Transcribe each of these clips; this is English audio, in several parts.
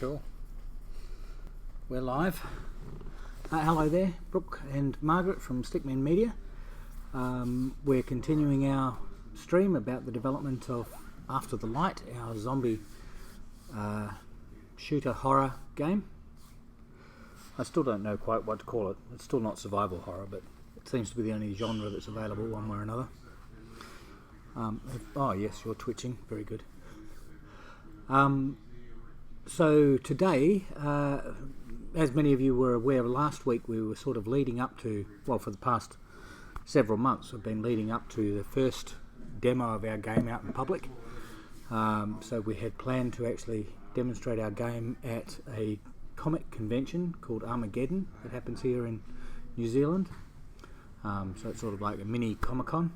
Cool. We're live. Hello there, Brooke and Margaret from Stickmen Media. We're continuing our stream about the development of After the Light, our zombie shooter horror game. I still don't know quite what to call it. It's still not survival horror, but it seems to be the only genre that's available one way or another. Oh yes, you're twitching. Very good. So today, as many of you were aware, last week we were sort of leading up to, well, for the past several months we've been leading up to the first demo of our game out in public. So we had planned to actually demonstrate our game at a comic convention called Armageddon that happens here in New Zealand. So it's sort of like a mini Comic-Con.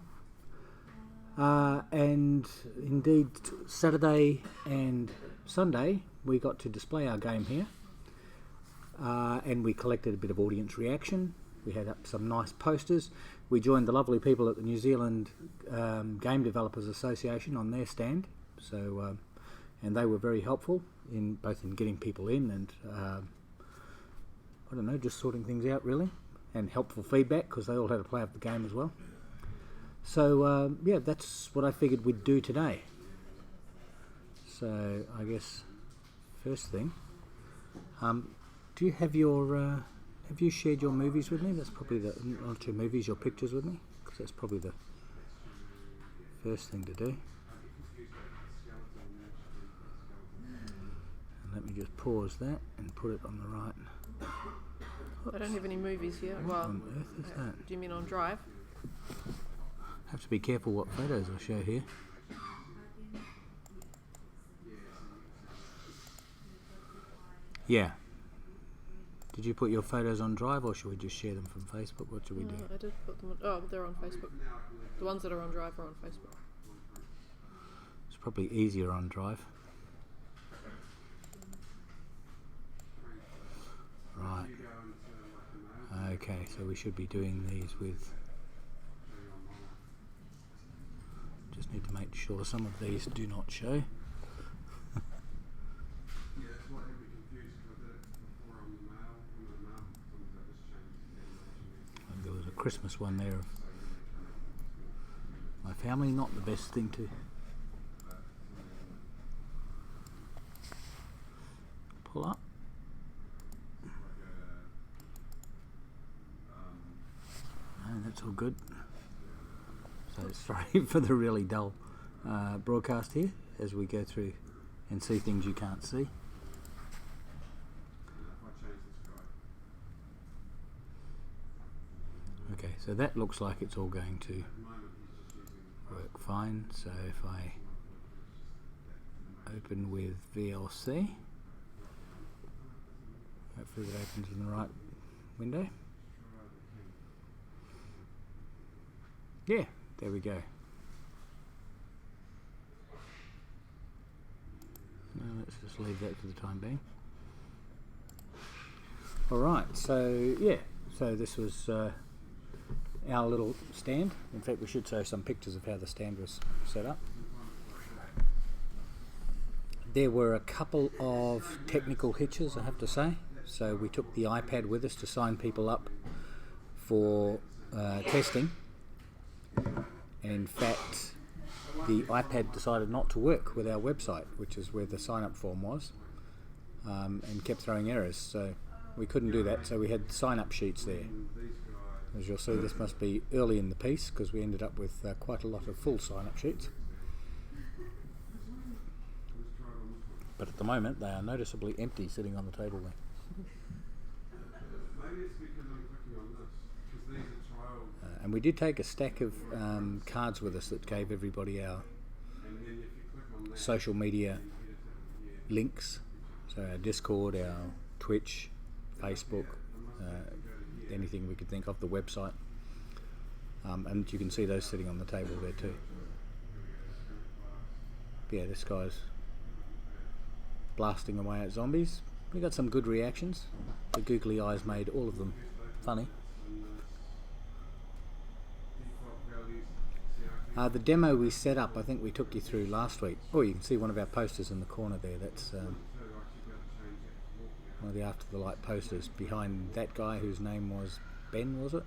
And indeed Saturday and Sunday we got to display our game here, and we collected a bit of audience reaction. We had up some nice posters. We joined the lovely people at the New Zealand Game Developers Association on their stand, so and they were very helpful in both in getting people in and I don't know, just sorting things out really, and helpful feedback because they all had to play up the game as well. So yeah, that's what I figured we'd do today. So I guess first thing, do you have your have you shared your movies with me? That's probably the, not your movies, your pictures with me, because that's probably the first thing to do. And let me just pause that and put it on the right. Oops. I don't have any movies here. What on earth is that? Do you mean on Drive? Have to be careful what photos I show here. Yeah. Did you put your photos on Drive, or should we just share them from Facebook? What should we do? I did put them on. Oh, they're on Facebook. The ones that are on Drive are on Facebook. It's probably easier on Drive. Right. Okay, so we should be doing these with... Just need to make sure some of these do not show. There was a Christmas one there of my family, not the best thing to pull up. No, that's all good. So sorry for the really dull broadcast here as we go through and see things you can't see. Okay, so that looks like it's all going to work fine. So if I open with VLC, hopefully it opens in the right window. Yeah, there we go. Now let's just leave that for the time being. Alright, so yeah, so this was our little stand. In fact, we should show some pictures of how the stand was set up. There were a couple of technical hitches, I have to say. So we took the iPad with us to sign people up for testing. In fact, the iPad decided not to work with our website, which is where the sign-up form was, and kept throwing errors. So we couldn't do that, so we had sign-up sheets there. As you'll see, this must be early in the piece because we ended up with quite a lot of full sign-up sheets. But at the moment, they are noticeably empty sitting on the table there. And we did take a stack of cards with us that gave everybody our social media links. So our Discord, our Twitch, Facebook, anything we could think of, the website. And you can see those sitting on the table there too. Yeah, this guy's blasting away at zombies. We got some good reactions. The googly eyes made all of them funny. The demo we set up, I think we took you through last week. Oh, you can see one of our posters in the corner there. That's one of the After the Light posters behind that guy whose name was Ben, was it?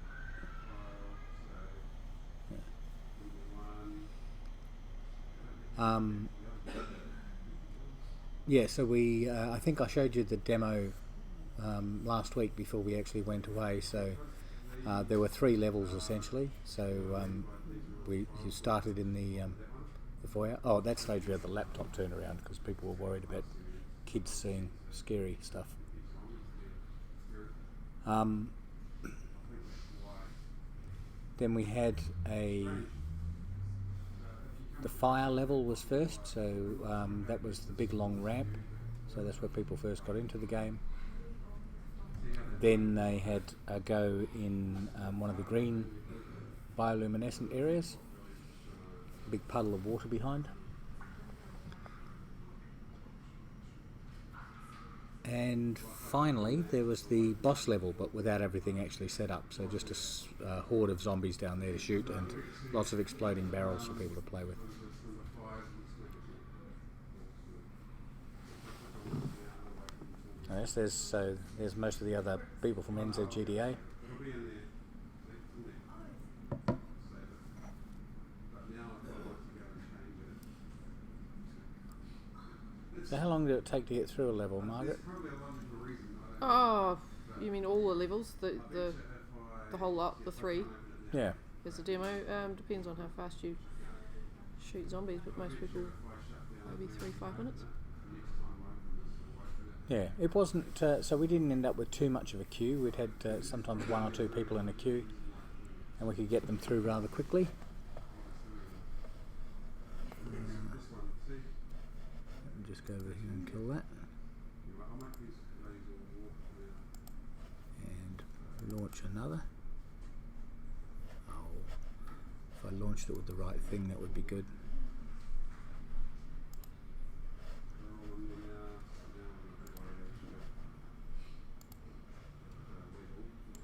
Yeah, so we, I think I showed you the demo last week before we actually went away. So there were 3 levels essentially. So you started in the foyer. Oh, at that stage we had the laptop turnaround because people were worried about kids seeing scary stuff. Then we had the fire level was first, so that was the big long ramp, so that's where people first got into the game. Then they had a go in one of the green bioluminescent areas, a big puddle of water behind. And finally there was the boss level, but without everything actually set up, so just a horde of zombies down there to shoot and lots of exploding barrels for people to play with. Yes, there's most of the other people from NZGDA. So how long did it take to get through a level, Margaret? Oh, you mean all the levels? The whole lot, the 3? Yeah. As a demo, depends on how fast you shoot zombies, but most people maybe 3-5 minutes. Yeah, it wasn't, so we didn't end up with too much of a queue. We'd had sometimes 1 or 2 people in a queue and we could get them through rather quickly. Let me just go over here and kill that. And launch another. Oh, if I launched it with the right thing that would be good.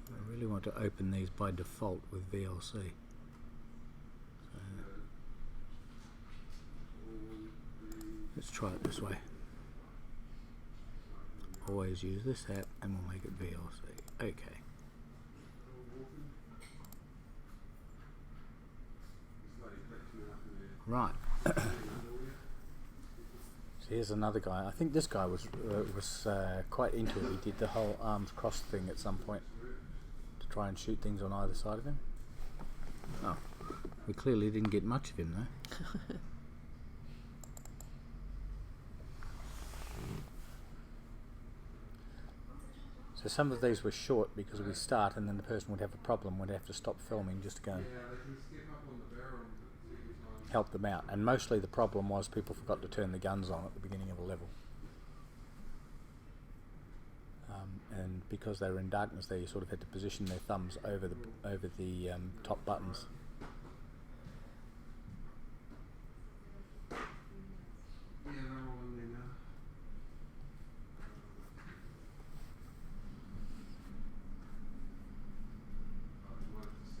I really want to open these by default with VLC. So let's try it this way. Always use this app and we'll make it VLC. Okay. Right. So here's another guy. I think this guy was quite into it. He did the whole arms crossed thing at some point to try and shoot things on either side of him. Oh, we clearly didn't get much of him though. So some of these were short because we start and then the person would have a problem, would have to stop filming just to go and help them out. And mostly the problem was people forgot to turn the guns on at the beginning of a level. And because they were in darkness there, you sort of had to position their thumbs over the top buttons.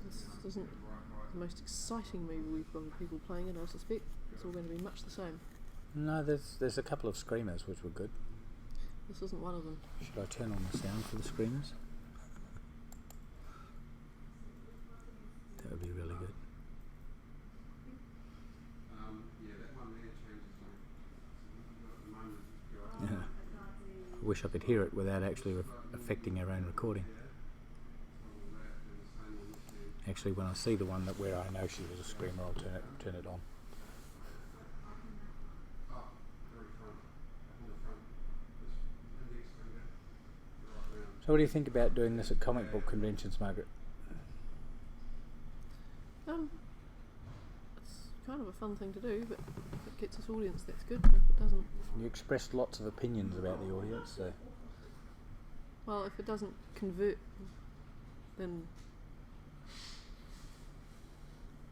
This isn't the most exciting movie we've got people playing in, I suspect. It's all going to be much the same. No, there's a couple of screamers which were good. This isn't one of them. Should I turn on the sound for the screamers? That would be really good. Yeah. I wish I could hear it without actually affecting our own recording. Actually, when I see the one where I know she was a screamer, I'll turn it on. So what do you think about doing this at comic book conventions, Margaret? It's kind of a fun thing to do, but if it gets its audience, that's good. But if it doesn't... You expressed lots of opinions about the audience, so... Well, if it doesn't convert, then...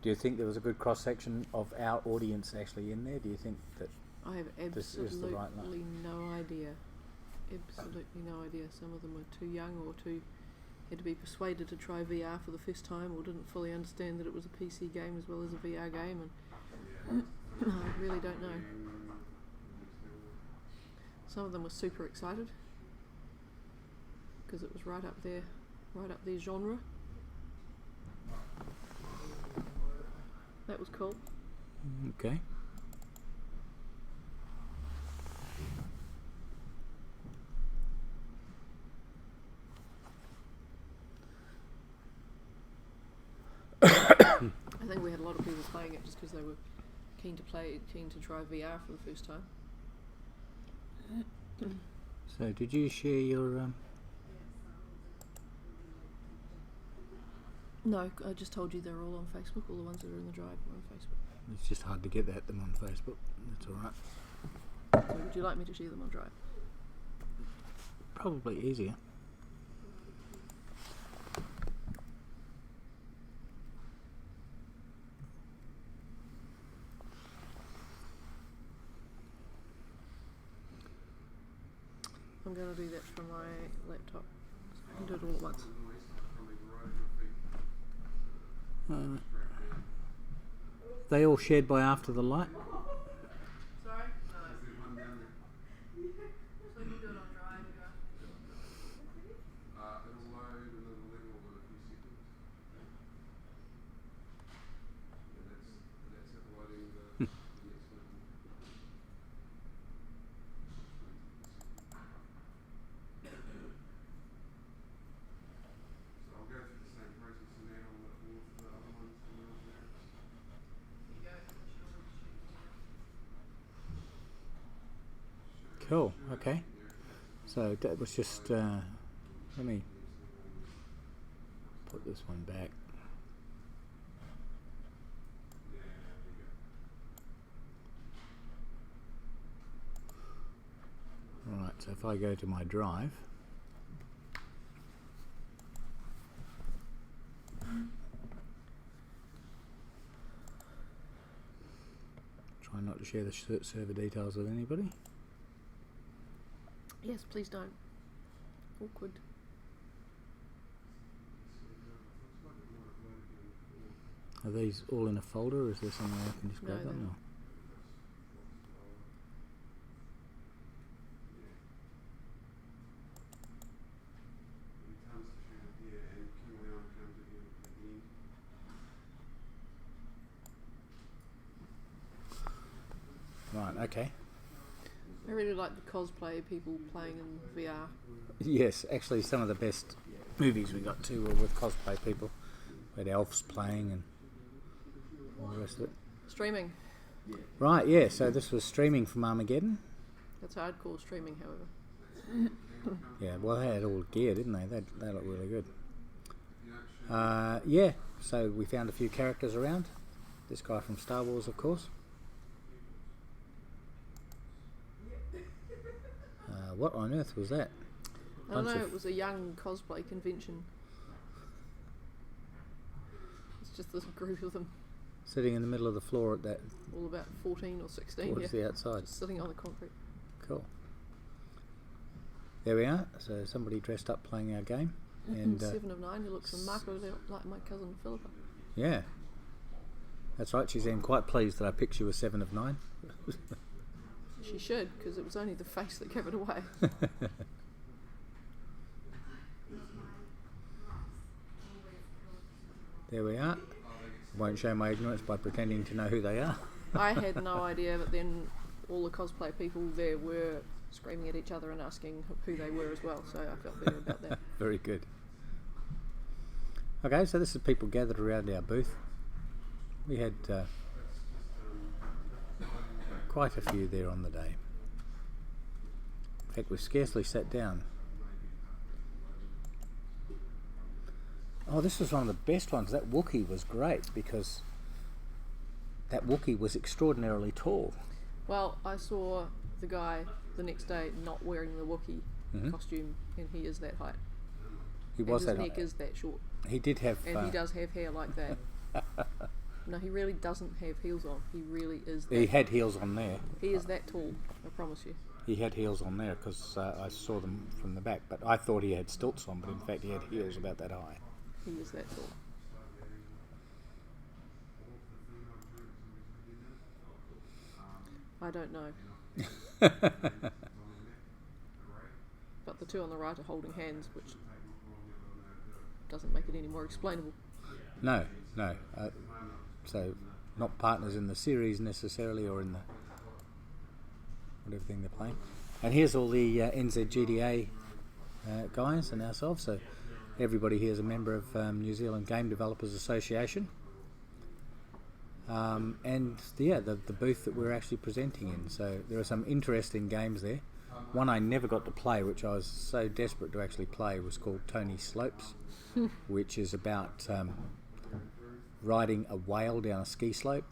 Do you think there was a good cross-section of our audience actually in there? Do you think that I have this is the right absolutely no idea. Absolutely no idea. Some of them were too young or had to be persuaded to try VR for the first time, or didn't fully understand that it was a PC game as well as a VR game, and I really don't know. Some of them were super excited. because it was right up their genre. That was cool. Okay. I think we had a lot of people playing it just because they were keen to try VR for the first time. So did you share your No, I just told you they're all on Facebook. All the ones that are in the drive are on Facebook. it's just hard to get them on Facebook. That's all right. So would you like me to share them on drive? Probably easier. I'm going to do that from my laptop. So I can do it all at once. They all shared by after the light. Sorry? So you can do it on drive, It'll load another level in a few seconds. Yeah, that's it loading the next level. So I'll go through the same process now with the other ones from earlier. Cool. Okay. So that was just. Let me put this one back. Right. So if I go to my drive. Try not to share the server details with anybody. Yes, please don't. Awkward. Are these all in a folder, or is there somewhere I can just grab No, them? Or? Right, okay. I really like the cosplay people playing in VR. Yes, actually some of the best movies we got to were with cosplay people. We had elves playing and all the rest of it. Streaming. Right, yeah, so this was streaming from Armageddon. That's hardcore streaming, however. Yeah, well they had all gear, didn't they? They looked really good. Yeah, so we found a few characters around. This guy from Star Wars, of course. What on earth was that? I don't know, it was a young cosplay convention. It's just this group of them, Sitting in the middle of the floor at that, all about 14 or 16, towards the outside. just sitting on the concrete. Cool. There we are. So somebody dressed up playing our game. And 7 of 9, who looks remarkably like my cousin Philippa. yeah, that's right. She seemed quite pleased that I picked you as 7 of 9. She should, because it was only the face that gave it away. There we are. Won't show my ignorance by pretending to know who they are. I had no idea, but then all the cosplay people there were screaming at each other and asking who they were as well, so I felt better about that. Very good. Okay, so this is people gathered around our booth. We had quite a few there on the day. In fact, we scarcely sat down. Oh, this was one of the best ones. That Wookiee was great because that Wookiee was extraordinarily tall. Well, I saw the guy the next day not wearing the Wookiee costume, and he is that height. He And was his that neck height. is that short. He did have. And he does have hair like that. No, he really doesn't have heels on. He really is that. He had heels on there. He is that tall, I promise you. He had heels on there because I saw them from the back, but I thought he had stilts on, but in fact he had heels about that high. He is that tall. I don't know. But The two on the right are holding hands, which doesn't make it any more explainable. No. So not partners in the series necessarily, or in the whatever thing they're playing. And here's all the NZGDA guys and ourselves. So everybody here is a member of New Zealand Game Developers Association. And the booth that we're actually presenting in. So there are some interesting games there. One I never got to play, which I was so desperate to actually play, was called Tony Slopes, which is about riding a whale down a ski slope.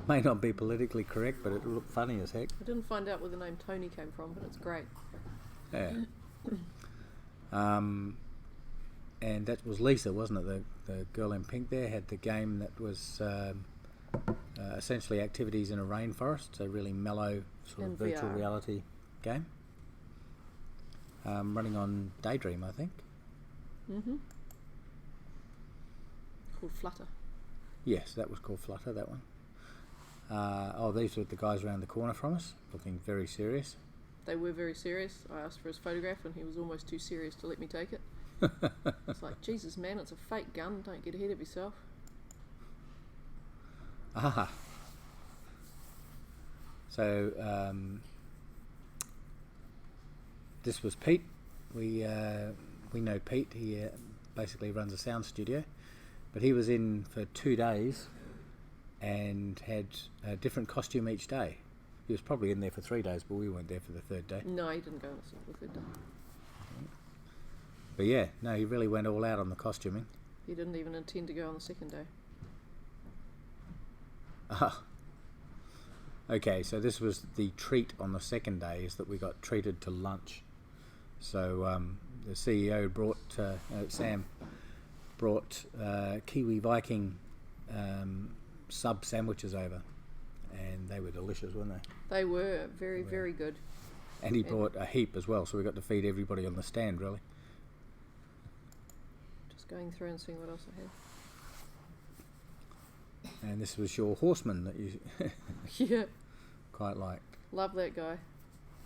May not be politically correct, but it looked funny as heck. I didn't find out where the name Tony came from, but it's great. Yeah. And that was Lisa, wasn't it? The girl in pink there had the game that was essentially activities in a rainforest, so really mellow sort of And virtual VR. reality game. Running on Daydream, I think. Mm-hmm. Called Flutter. Yes, that was called Flutter, that one. These were the guys around the corner from us, looking very serious. They were very serious. I asked for his photograph and he was almost too serious to let me take it. It's like, Jesus man, it's a fake gun, don't get ahead of yourself. So this was Pete. We know Pete. He basically runs a sound studio, but he was in for 2 days and had a different costume each day. He was probably in there for 3 days, but we weren't there for the third day. No, he didn't go on the third day. But yeah, no, he really went all out on the costuming. He didn't even intend to go on the second day. Okay, so this was the treat on the second day, is that we got treated to lunch. So the CEO brought, Sam, brought Kiwi Viking sub sandwiches over, and they were delicious, weren't they? They were very, very good. And he brought a heap as well, so we got to feed everybody on the stand, really. Just going through and seeing what else I had. And this was your horseman that you Yeah, quite liked. love that guy.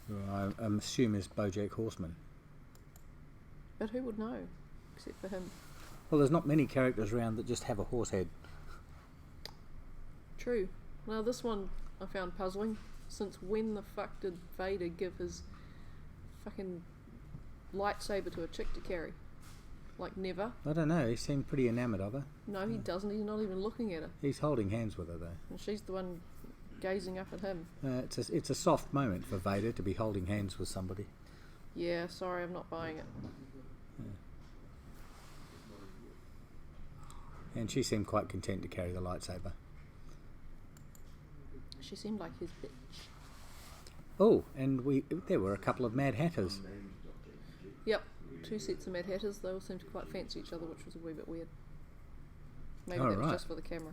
Who I assume is BoJack Horseman. But who would know, except for him? Well, there's not many characters around that just have a horse head. True. Now this one I found puzzling. Since when the fuck did Vader give his fucking lightsaber to a chick to carry? Like, never. I don't know, he seemed pretty enamoured of her. No, he doesn't. He's not even looking at her. He's holding hands with her, though. And she's the one gazing up at him. It's a soft moment for Vader to be holding hands with somebody. Yeah, sorry, I'm not buying it. And she seemed quite content to carry the lightsaber. She seemed like his bitch. Oh, and there were a couple of Mad Hatters. Yep, 2 sets of Mad Hatters. They all seemed to quite fancy each other, which was a wee bit weird. Maybe Oh, that was right. just for the camera.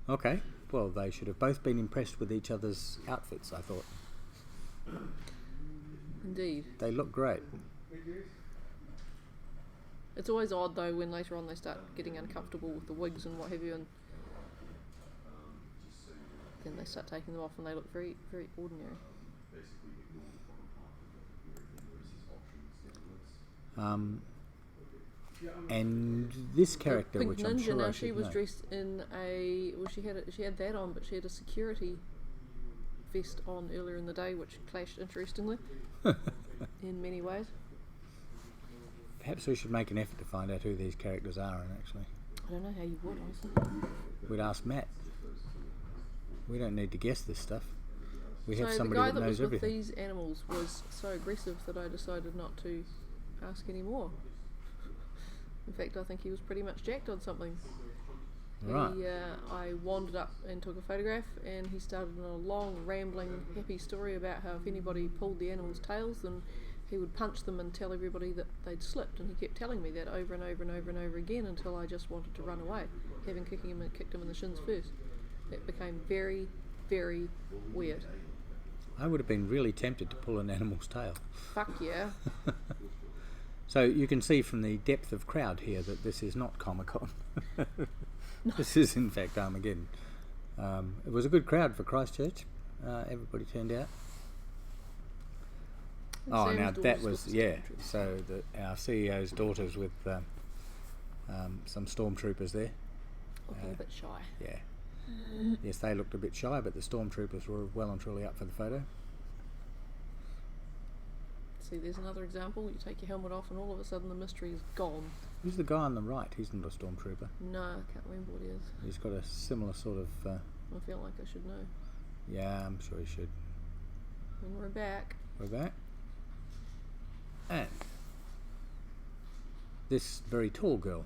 Okay, well, they should have both been impressed with each other's outfits, I thought. Indeed. They look great. It's always odd though when later on they start getting uncomfortable with the wigs and what have you, and then they start taking them off and they look very, very ordinary. And this character, Pink which I'm Ninja, sure now I she should was know. dressed in a, well, she had that on, but she had a security vest on earlier in the day, which clashed interestingly in many ways. Perhaps we should make an effort to find out who these characters are, and actually I don't know how you would, honestly. we'd ask Matt. We don't need to guess this stuff. We have So the somebody guy that that knows was with everything. these animals was so aggressive that I decided not to ask any more. In fact, I think he was pretty much jacked on something. Right. I wandered up and took a photograph, and he started on a long, rambling, happy story about how if anybody pulled the animals' tails, then he would punch them and tell everybody that they'd slipped. And he kept telling me that over and over and over and over again until I just wanted to run away, having kicked him in the shins first. It became very, very weird. I would have been really tempted to pull an animal's tail. Fuck yeah. So you can see from the depth of crowd here that this is not Comic-Con. This is in fact Armageddon. It was a good crowd for Christchurch. Everybody turned out. Oh, Sam's now daughter's that with was, the yeah. stormtroopers. So our CEO's daughter's with some stormtroopers there. Looking a bit shy. Yeah. Yes, they looked a bit shy, but the stormtroopers were well and truly up for the photo. See, there's another example. You take your helmet off and all of a sudden the mystery is gone. Who's the guy on the right? He's not a stormtrooper. No, I can't remember what he is. He's got a similar sort of... I feel like I should know. yeah, I'm sure he should. And we're back. We're back. And this very tall girl.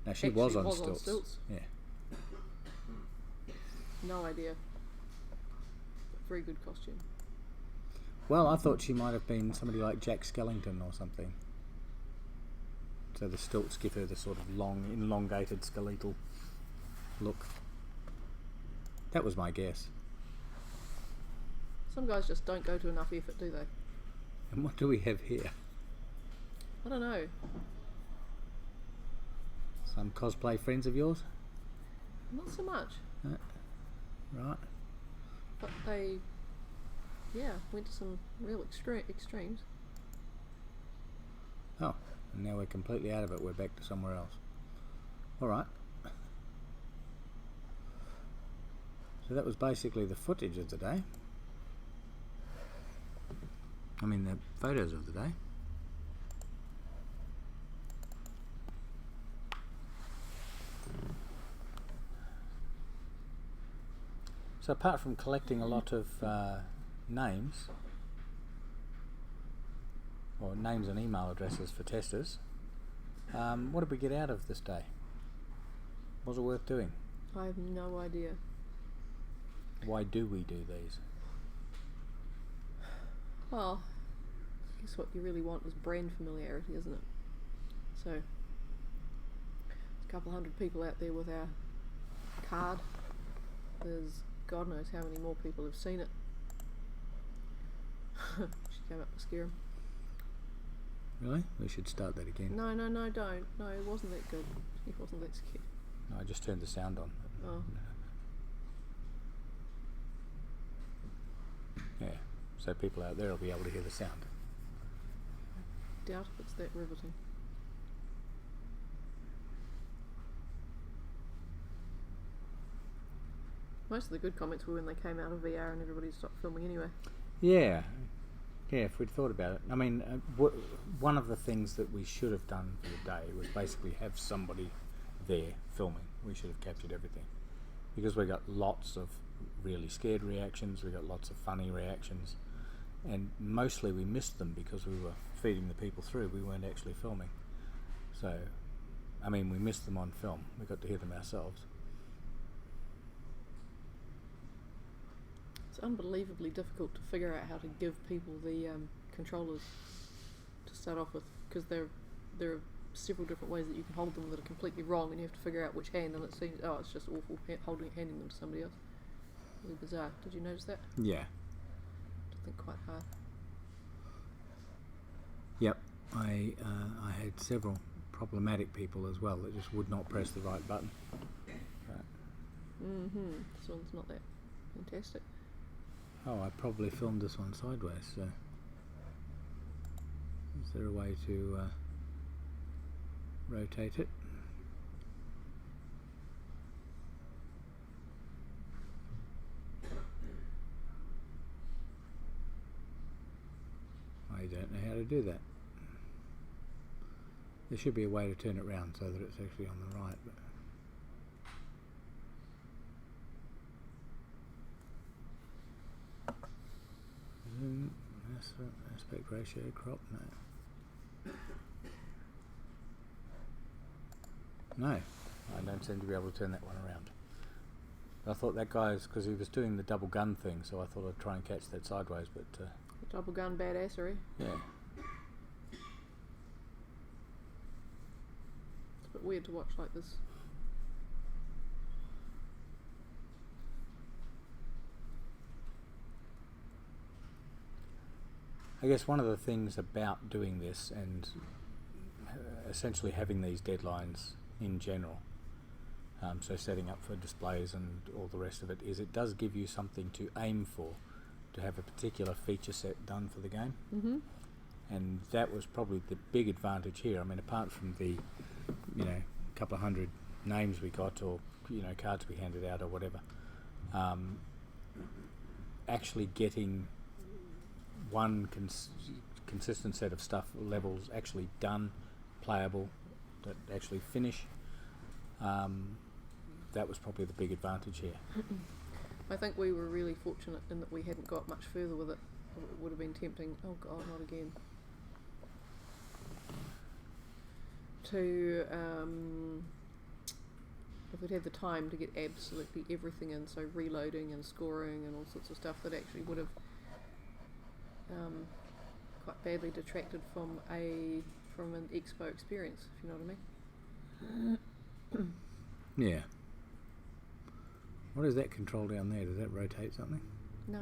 Now, she was on stilts. Yeah. No idea. Very good costume. Well, I thought she might have been somebody like Jack Skellington or something. So the stilts give her the sort of long, elongated, skeletal look. That was my guess. Some guys just don't go to enough effort, do they? And what do we have here? I don't know. Some cosplay friends of yours? Not so much. Right. But they, went to some real extremes. Oh, and now we're completely out of it. We're back to somewhere else. All right. So that was basically the footage of the day. I mean, the photos of the day. So apart from collecting a lot of names, or names and email addresses for testers, what did we get out of this day? Was it worth doing? I have no idea. Why do we do these? Well, I guess what you really want is brand familiarity, isn't it? So, there's a couple hundred people out there with our card. There's God knows how many more people have seen it. She came up to scare him. Really? We should start that again. No, don't. No, it wasn't that good. He wasn't that scared. No, I just turned the sound on. Oh. Yeah, so people out there will be able to hear the sound. Doubt if it's that riveting. Most of the good comments were when they came out of VR and everybody stopped filming anyway. Yeah, if we'd thought about it. I mean, one of the things that we should have done for the day was basically have somebody there filming. We should have captured everything. Because we got lots of really scared reactions, we got lots of funny reactions, and mostly we missed them because we were feeding the people through. We weren't actually filming. So, I mean, we missed them on film. We got to hear them ourselves. It's unbelievably difficult to figure out how to give people the controllers to start off with, because there are several different ways that you can hold them that are completely wrong, and you have to figure out which hand, and it seems, it's just awful handing them to somebody else. Really bizarre. Did you notice that? Yeah. I think quite hard. Yep. I had several problematic people as well that just would not press the right button. This one's not that fantastic. Oh, I probably filmed this one sideways, so is there a way to rotate it? I don't know how to do that. There should be a way to turn it round so that it's actually on the right, but zoom, aspect ratio, crop, no, I don't seem to be able to turn that one around. I thought that guy's, because he was doing the double gun thing, so I thought I'd try and catch that sideways, but Double gun badassery. yeah. It's a bit weird to watch like this. I guess one of the things about doing this and essentially having these deadlines in general, so setting up for displays and all the rest of it, is it does give you something to aim for to have a particular feature set done for the game, Mm-hmm. and that was probably the big advantage here. I mean, apart from the, couple of hundred names we got, or cards we handed out or whatever, actually getting one consistent set of stuff levels actually done, playable, that actually finish. That was probably the big advantage here. I think we were really fortunate in that we hadn't got much further with it. It would have been tempting, oh god, not again, to if we'd had the time to get absolutely everything in, so reloading and scoring and all sorts of stuff, that actually would have quite badly detracted from an expo experience, if you know what I mean. Yeah. What is that control down there? Does that rotate something? No.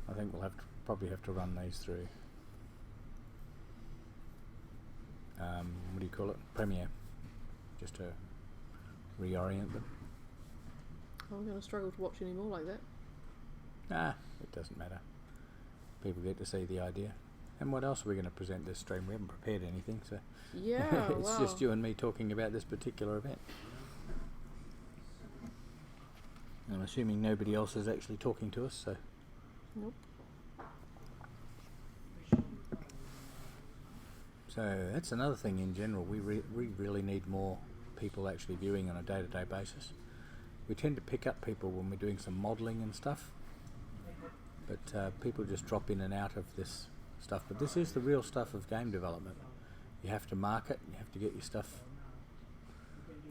I think we'll probably have to run these through. What do you call it? Premiere, just to reorient them. I'm going to struggle to watch any more like that. It doesn't matter. People get to see the idea. And what else are we going to present this stream? We haven't prepared anything, so Yeah, it's wow. just you and me talking about this particular event. I'm assuming nobody else is actually talking to us, so. Nope. So that's another thing in general. We really need more people actually viewing on a day-to-day basis. We tend to pick up people when we're doing some modelling and stuff, but people just drop in and out of this stuff. But this is the real stuff of game development. You have to market, you have to get your stuff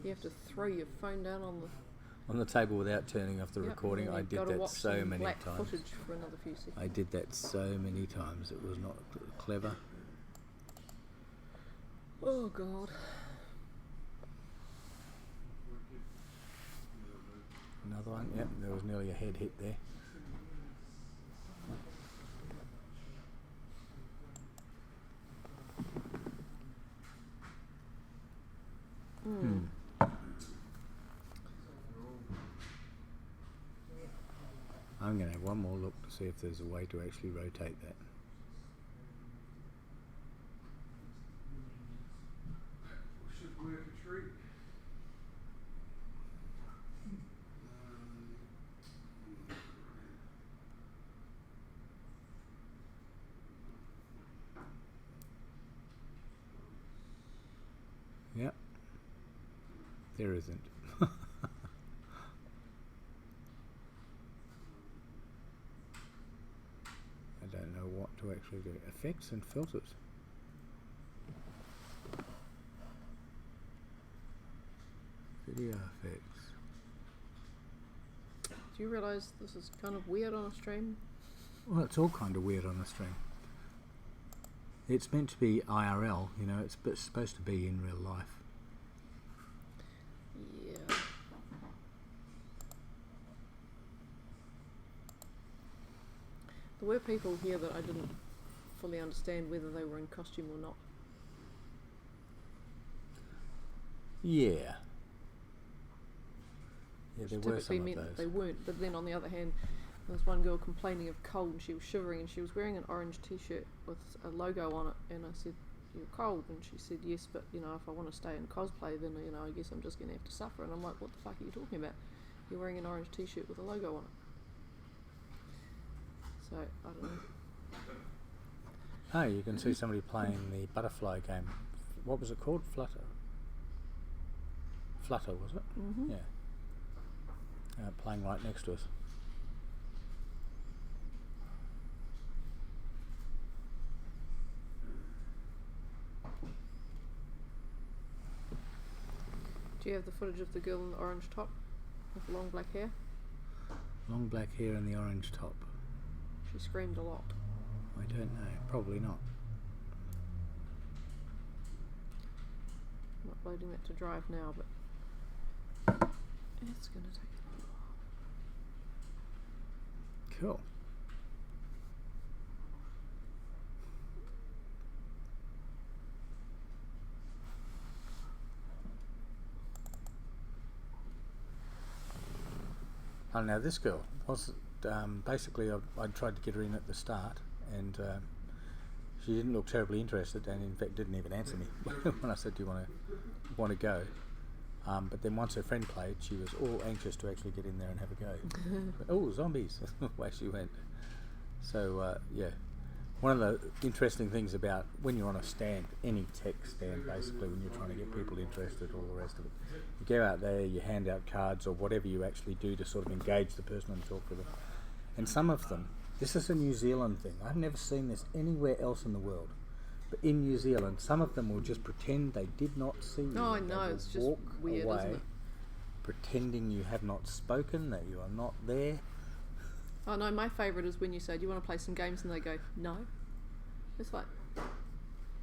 You have to throw your phone down on the table without turning off the Yep, recording. and I you've did gotta that watch so some many black times. footage for another few seconds. I did that so many times. It was not clever. Oh god. Another one. Yep, there was nearly a head hit there. I'm going to have one more look to see if there's a way to actually rotate that. Should work a treat. Yep. There isn't. I don't know what to actually do. Effects and filters. Video effects. Do you realise this is kind of weird on a stream? Well, it's all kind of weird on the stream. It's meant to be IRL, it's supposed to be in real life. Yeah. There were people here that I didn't fully understand whether they were in costume or not. Yeah. Yeah, there were Typically some of meant those. they weren't, but then on the other hand, there was one girl complaining of cold and she was shivering and she was wearing an orange t-shirt with a logo on it, and I said, "You're cold?" And she said, "Yes, but if I want to stay in cosplay, then I guess I'm just going to have to suffer." And I'm like, what the fuck are you talking about? You're wearing an orange t-shirt with a logo on it. So, I don't know. Oh, you can see somebody playing the butterfly game. What was it called? Flutter, was it? Mm-hmm. Yeah. Playing right next to us. Do you have the footage of the girl in the orange top with long black hair? Long black hair and the orange top. She screamed a lot. I don't know. Probably not. I'm uploading that to Drive now, but it's going to take a little while. Cool. Oh, now this girl was basically I tried to get her in at the start, and she didn't look terribly interested, and in fact didn't even answer me when I said, "Do you want to go?" But then once her friend played, she was all anxious to actually get in there and have a go. But, oh, zombies! Away she went. So yeah, one of the interesting things about when you're on a stand, any tech stand, basically, when you're trying to get people interested, all the rest of it, you go out there, you hand out cards or whatever you actually do to sort of engage the person and talk to them. And some of them, this is a New Zealand thing. I've never seen this anywhere else in the world. But in New Zealand, some of them will just pretend they did not see you. Oh, I know, it's just weird, away, isn't it? pretending you have not spoken, that you are not there. Oh no, my favourite is when you say, "Do you want to play some games?" and they go, "No." It's like,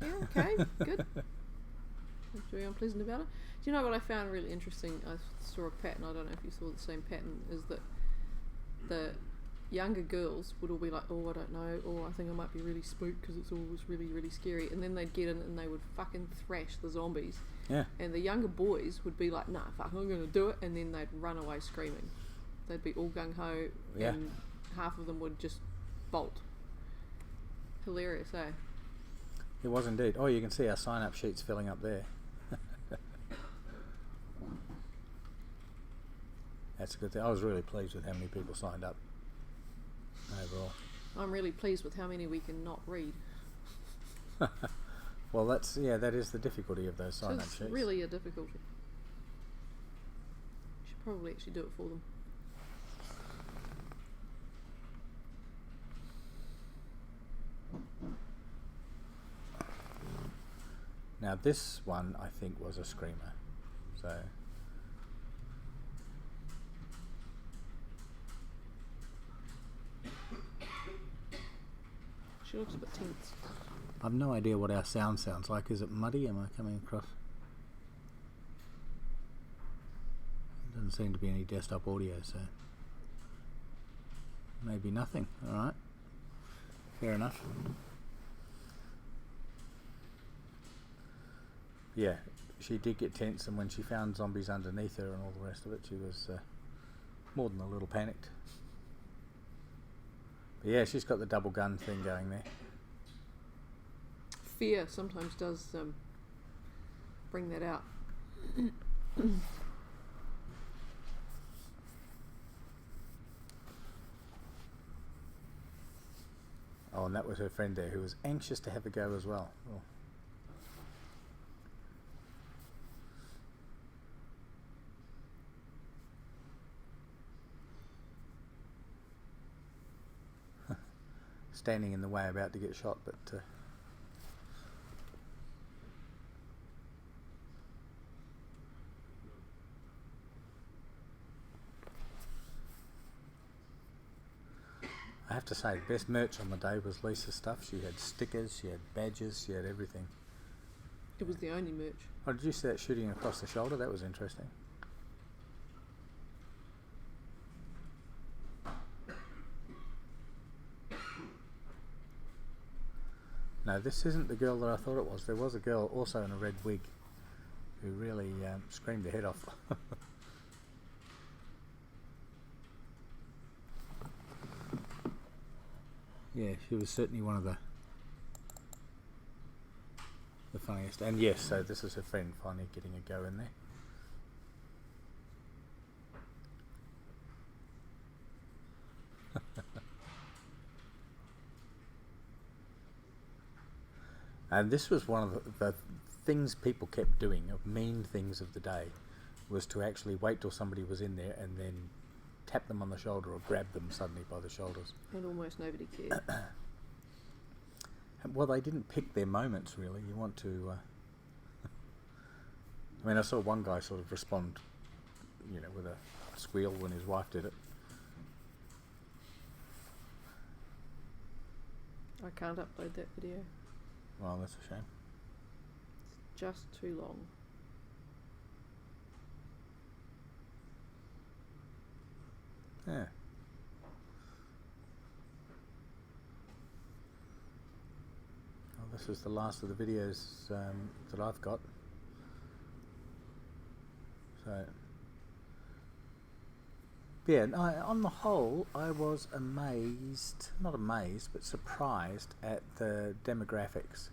yeah, okay, good. Not very unpleasant about it. Do you know what I found really interesting? I saw a pattern, I don't know if you saw the same pattern, is that the younger girls would all be like, "Oh, I don't know," or "I think I might be really spooked because it's always really, really scary," and then they'd get in and they would fucking thrash the zombies. Yeah. And the younger boys would be like, "Nah, fuck, I'm going to do it," and then they'd run away screaming. They'd be all gung-ho, Yeah. and half of them would just bolt. Hilarious, eh? It was indeed. Oh, you can see our sign-up sheets filling up there. That's a good thing. I was really pleased with how many people signed up overall. I'm really pleased with how many we can not read. Well, that is the difficulty of those sign-up It's sheets. really a difficulty. Should probably actually do it for them. Now this one I think was a screamer, so She looks a bit tense. I've no idea what our sound sounds like. Is it muddy? Am I coming across? There doesn't seem to be any desktop audio, so maybe nothing. All right, fair enough. Yeah, she did get tense, and when she found zombies underneath her and all the rest of it, she was more than a little panicked. But yeah, she's got the double gun thing going there. Fear sometimes does bring that out. Oh, and that was her friend there who was anxious to have a go as well. Oh. Standing in the way, about to get shot, but I have to say the best merch on the day was Lisa's stuff. She had stickers, she had badges, she had everything. It was the only merch. Oh, did you see that shooting across the shoulder? That was interesting. No, this isn't the girl that I thought it was. There was a girl also in a red wig who really screamed her head off. Yeah, she was certainly one of the funniest. And yes, so this is her friend finally getting a go in there. And this was one of the things people kept doing, of mean things of the day, was to actually wait till somebody was in there and then tap them on the shoulder or grab them suddenly by the shoulders. And almost nobody cared. Well, they didn't pick their moments, really. You want to... I mean, I saw one guy sort of respond, with a squeal when his wife did it. I can't upload that video. Well, that's a shame. It's just too long. Yeah. Well, this is the last of the videos that I've got. So, Yeah, no, on the whole, I was not amazed, but surprised at the demographics.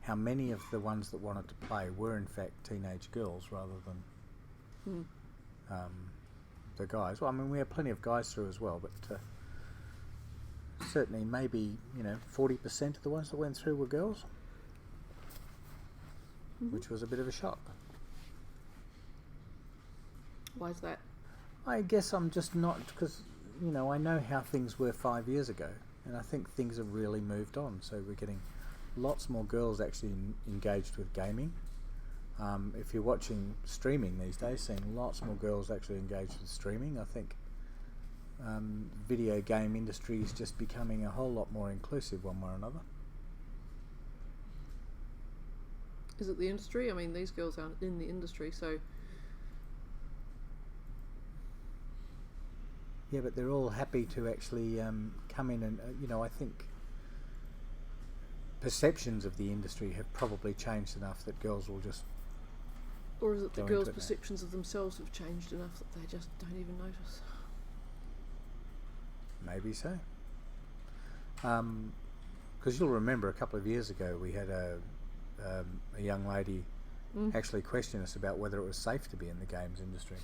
How many of the ones that wanted to play were in fact teenage girls rather than the guys. Well, I mean, we had plenty of guys through as well, but certainly maybe 40% of the ones that went through were girls, which was a bit of a shock. Why is that? I guess I'm just not, because I know how things were 5 years ago, and I think things have really moved on. So we're getting lots more girls actually engaged with gaming. If you're watching streaming these days, seeing lots more girls actually engaged with streaming. I think video game industry is just becoming a whole lot more inclusive one way or another. Is it the industry? I mean, these girls aren't in the industry, so... Yeah, but they're all happy to actually come in and, I think perceptions of the industry have probably changed enough that girls will just... Or is it the go girls' into it now. perceptions of themselves have changed enough that they just don't even notice? Maybe so. Because you'll remember a couple of years ago we had a young lady actually question us about whether it was safe to be in the games industry.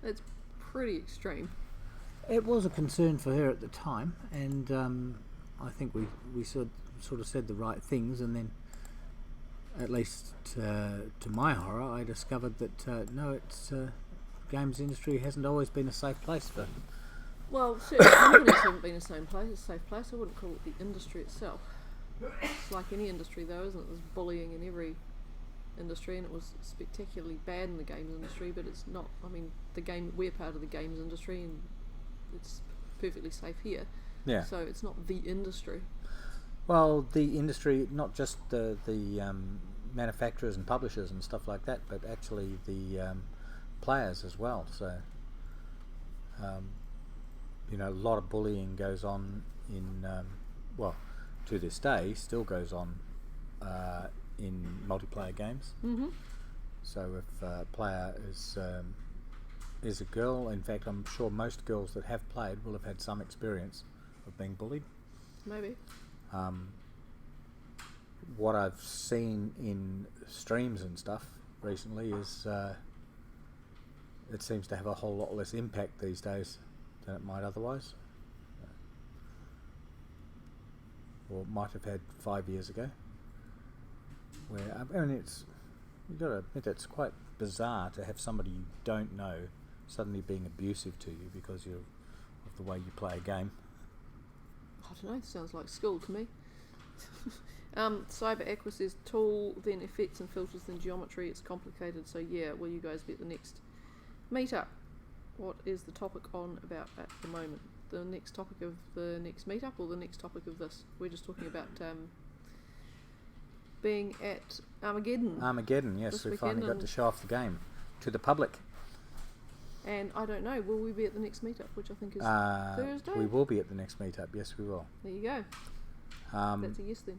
That's pretty extreme. It was a concern for her at the time, and I think we sort of said the right things, and then, at least to my horror, I discovered that no, it's games industry hasn't always been a safe place for... Well, certain companies haven't been a safe place. I wouldn't call it the industry itself. It's like any industry, though, isn't it? There's bullying in every industry, and it was spectacularly bad in the games industry, but it's not. I mean, we're part of the games industry, and it's perfectly safe here. Yeah. So it's not the industry. Well, the industry, not just the manufacturers and publishers and stuff like that, but actually the players as well. So, a lot of bullying goes on in, to this day, still goes on in multiplayer games. Mm-hmm. So if a player is a girl, in fact, I'm sure most girls that have played will have had some experience of being bullied. Maybe. What I've seen in streams and stuff recently is it seems to have a whole lot less impact these days than it might otherwise, or might have had 5 years ago. Where you've got to admit, it's quite bizarre to have somebody you don't know suddenly being abusive to you because of the way you play a game. I don't know, it sounds like school to me. Cyber Aqua says tool, then effects and filters, then geometry. It's complicated, so yeah, will you guys be at the next meetup? What is the topic on about at the moment? The next topic of the next meetup or the next topic of this? We're just talking about being at Armageddon. Armageddon, yes, we finally got to show off the game to the public. And I don't know, will we be at the next meetup, which I think is Thursday? We will be at the next meetup, yes we will. There you go. That's a yes then.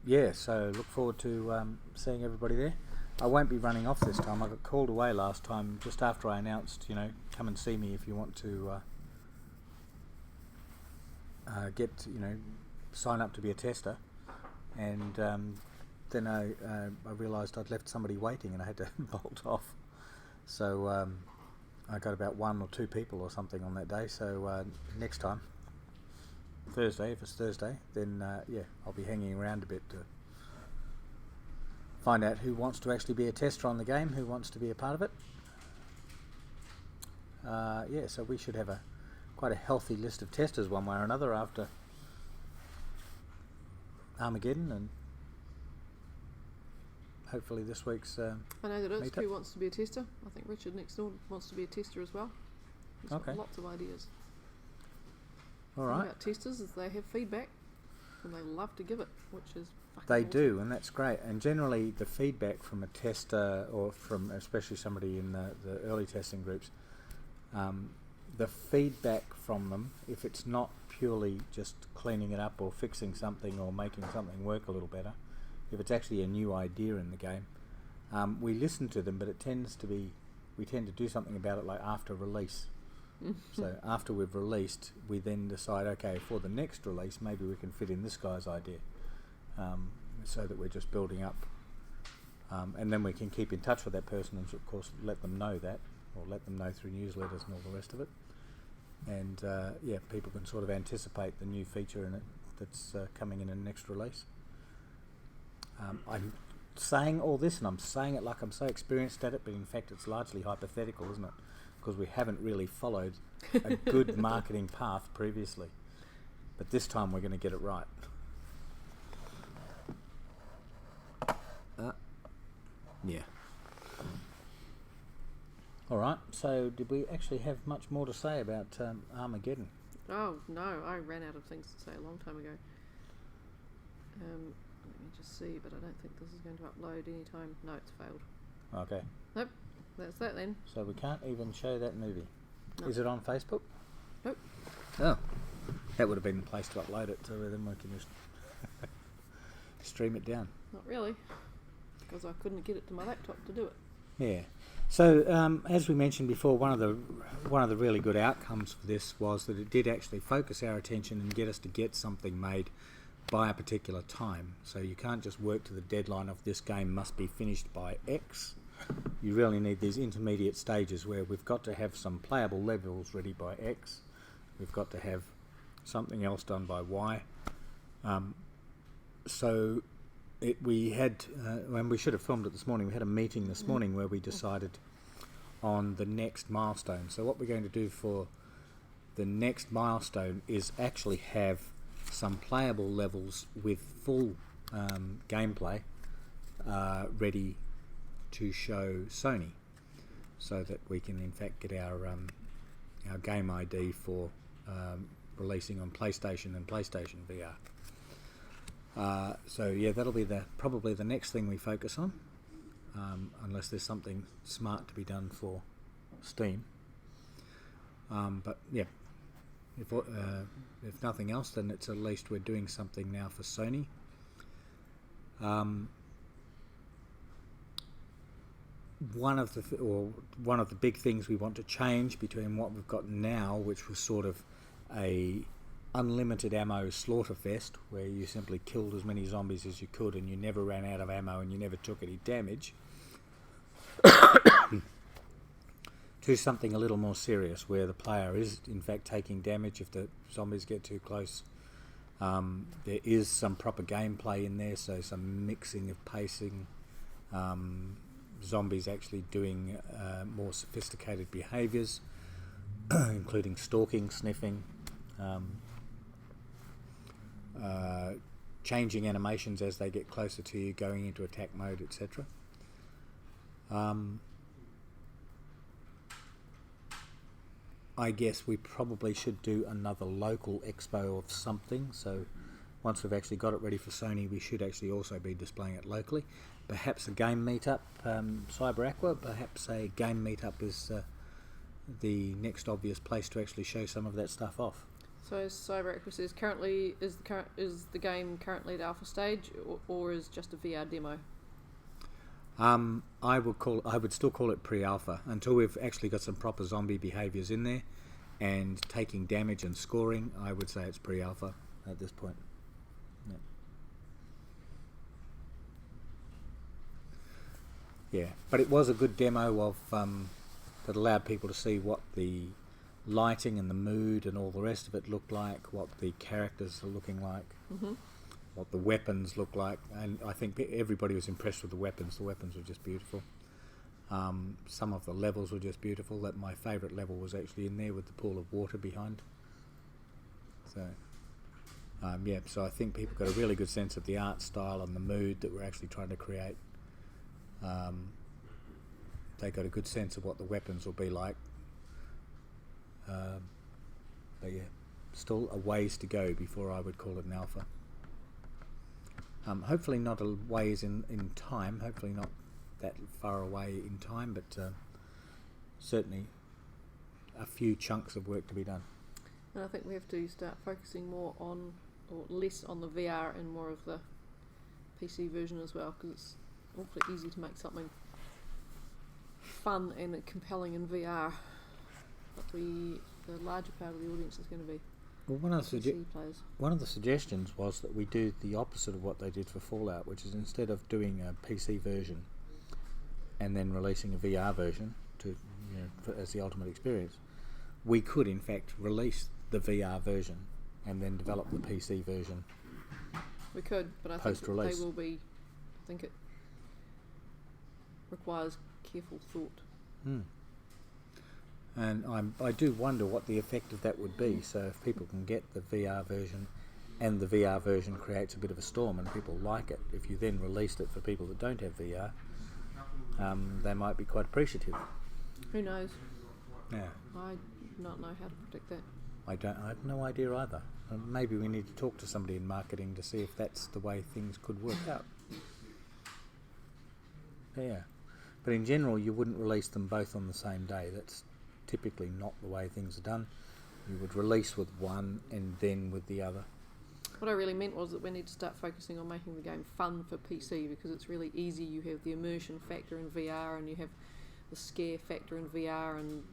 Yeah, so look forward to seeing everybody there. I won't be running off this time. I got called away last time just after I announced, come and see me if you want to sign up to be a tester. And then I realised I'd left somebody waiting and I had to bolt off. So I got about 1 or 2 people or something on that day. So next time, Thursday, if it's Thursday, then I'll be hanging around a bit to find out who wants to actually be a tester on the game, who wants to be a part of it. So we should have quite a healthy list of testers one way or another after Armageddon, and hopefully this week's I know that meetup. Who wants to be a tester. I think Richard next door wants to be a tester as well. He's got lots of ideas. All right. About testers is they have feedback and they love to give it, which is fucking They awesome. do, and that's great. And generally the feedback from a tester, or from especially somebody in the early testing groups, the feedback from them, if it's not purely just cleaning it up or fixing something or making something work a little better, if it's actually a new idea in the game, we listen to them, but it tends to be we tend to do something about it like after release. So after we've released, we then decide, okay, for the next release, maybe we can fit in this guy's idea, so that we're just building up, and then we can keep in touch with that person and of course let them know that, or let them know through newsletters and all the rest of it. And people can sort of anticipate the new feature in it that's coming in the next release. I'm saying all this, and I'm saying it like I'm so experienced at it, but in fact it's largely hypothetical, isn't it? Because we haven't really followed a good marketing path previously. But this time we're going to get it right. Yeah. Alright, so did we actually have much more to say about Armageddon? Oh, no, I ran out of things to say a long time ago. Let me just see, but I don't think this is going to upload anytime. No, it's failed. Okay. Nope, that's that then. So we can't even show that movie. No. Is it on Facebook? Nope. Oh. That would have been the place to upload it, so then we can just stream it down. Not really, because I couldn't get it to my laptop to do it. Yeah. So as we mentioned before, one of the really good outcomes for this was that it did actually focus our attention and get us to get something made by a particular time. So you can't just work to the deadline of this game must be finished by X. You really need these intermediate stages where we've got to have some playable levels ready by X. We've got to have something else done by Y. We had, when we should have filmed it this morning, we had a meeting this morning where we decided on the next milestone. So what we're going to do for the next milestone is actually have some playable levels with full gameplay ready to show Sony, so that we can in fact get our game ID for releasing on PlayStation and PlayStation VR. So yeah, that'll be probably the next thing we focus on, unless there's something smart to be done for Steam. But yeah, if nothing else, then it's at least we're doing something now for Sony. One of the big things we want to change between what we've got now, which was sort of a unlimited ammo slaughter fest where you simply killed as many zombies as you could and you never ran out of ammo and you never took any damage, to something a little more serious where the player is in fact taking damage if the zombies get too close. There is some proper gameplay in there, so some mixing of pacing, zombies actually doing more sophisticated behaviours, including stalking, sniffing, changing animations as they get closer to you, going into attack mode, etc. I guess we probably should do another local expo of something, so once we've actually got it ready for Sony, we should actually also be displaying it locally. Perhaps a game meetup, Cyber Aqua, perhaps a game meetup is the next obvious place to actually show some of that stuff off. So as Cyber Aqua says, currently is the game currently at alpha stage, or is just a VR demo? I would still call it pre-alpha until we've actually got some proper zombie behaviours in there and taking damage and scoring. I would say it's pre-alpha at this point. Yeah, but it was a good demo of that allowed people to see what the lighting and the mood and all the rest of it looked like, what the characters are looking like, what the weapons look like, and I think everybody was impressed with the weapons. The weapons were just beautiful. Some of the levels were just beautiful. My favourite level was actually in there with the pool of water behind. So yeah, so I think people got a really good sense of the art style and the mood that we're actually trying to create. They got a good sense of what the weapons will be like. But yeah, still a ways to go before I would call it an alpha. Hopefully not a ways in time, hopefully not that far away in time, but certainly a few chunks of work to be done. And I think we have to start focusing more on, or less on the VR and more of the PC version as well, because it's awfully easy to make something fun and compelling in VR. But the larger part of the audience is going to be Well, PC players. one of the suggestions was that we do the opposite of what they did for Fallout, which is instead of doing a PC version and then releasing a VR version to as the ultimate experience, we could in fact release the VR version and then develop the PC version. We could, but I think Post-release. they will be. I think it requires careful thought. And I do wonder what the effect of that would be. So if people can get the VR version and the VR version creates a bit of a storm and people like it, if you then released it for people that don't have VR, they might be quite appreciative. Who knows? Yeah, I do not know how to predict that. I have no idea either. Maybe we need to talk to somebody in marketing to see if that's the way things could work out. Yeah, but in general you wouldn't release them both on the same day. That's typically not the way things are done. You would release with one and then with the other. What I really meant was that we need to start focusing on making the game fun for PC, because it's really easy. You have the immersion factor in VR and you have the scare factor in VR and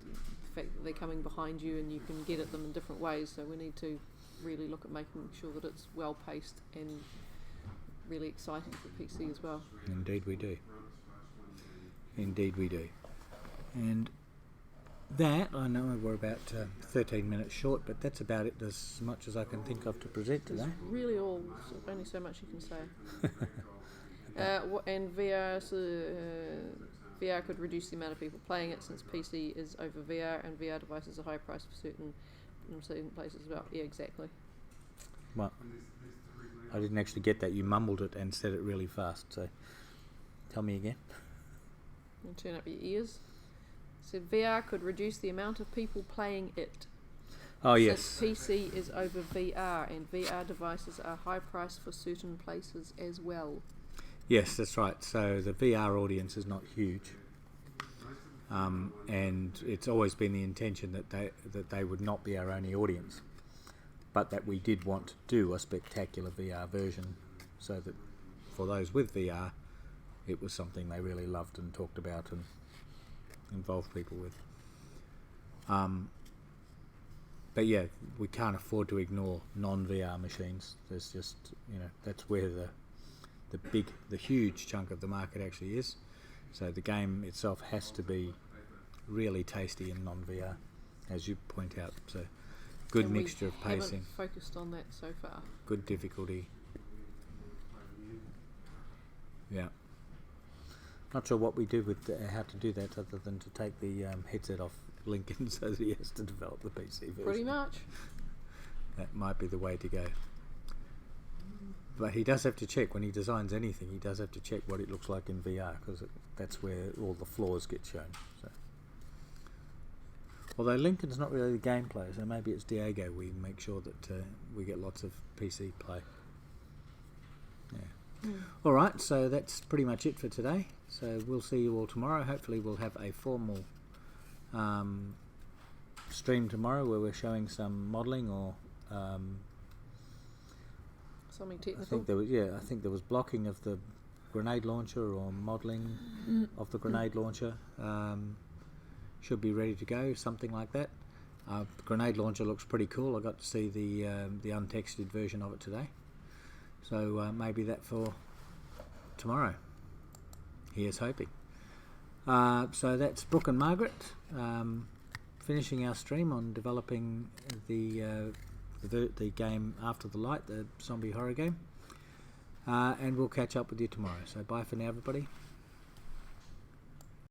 the fact that they're coming behind you and you can get at them in different ways. So we need to really look at making sure that it's well paced and really exciting for PC as well. Indeed we do. Indeed we do. And that, I know we're about 13 minutes short, but that's about it, as much as I can think of to present today. There's really only so much you can say. And VR could reduce the amount of people playing it, since PC is over VR and VR devices are high priced for certain places as well. Yeah, exactly. Well, I didn't actually get that. You mumbled it and said it really fast, so tell me again. And turn up your ears. So VR could reduce the amount of people playing it. Oh yes. Since PC is over VR and VR devices are high priced for certain places as well. Yes, that's right. So the VR audience is not huge, and it's always been the intention that they would not be our only audience, but that we did want to do a spectacular VR version, so that for those with VR, it was something they really loved and talked about and involved people with. But yeah, we can't afford to ignore non-VR machines. There's just, that's where the huge chunk of the market actually is. So the game itself has to be really tasty in non-VR, as you point out. So good and mixture of we pacing. Haven't focused on that so far. Good difficulty. Yeah. Not sure what we do with how to do that, other than to take the headset off Lincoln so that he has to develop the PC version. Pretty much. That might be the way to go. But he does have to check, when he designs anything, he does have to check what it looks like in VR, because that's where all the flaws get shown. So. Although Lincoln's not really the gameplay, so maybe it's Diego. We make sure that we get lots of PC play. Yeah. All right, so that's pretty much it for today. So we'll see you all tomorrow. Hopefully we'll have a formal stream tomorrow where we're showing some modelling or Something technical. I think there was blocking of the grenade launcher or modelling of the grenade launcher. Should be ready to go, something like that. The grenade launcher looks pretty cool. I got to see the untextured version of it today. So maybe that for tomorrow. Here's hoping. So that's Brooke and Margaret finishing our stream on developing the game After the Light, the zombie horror game. And we'll catch up with you tomorrow. So bye for now, everybody.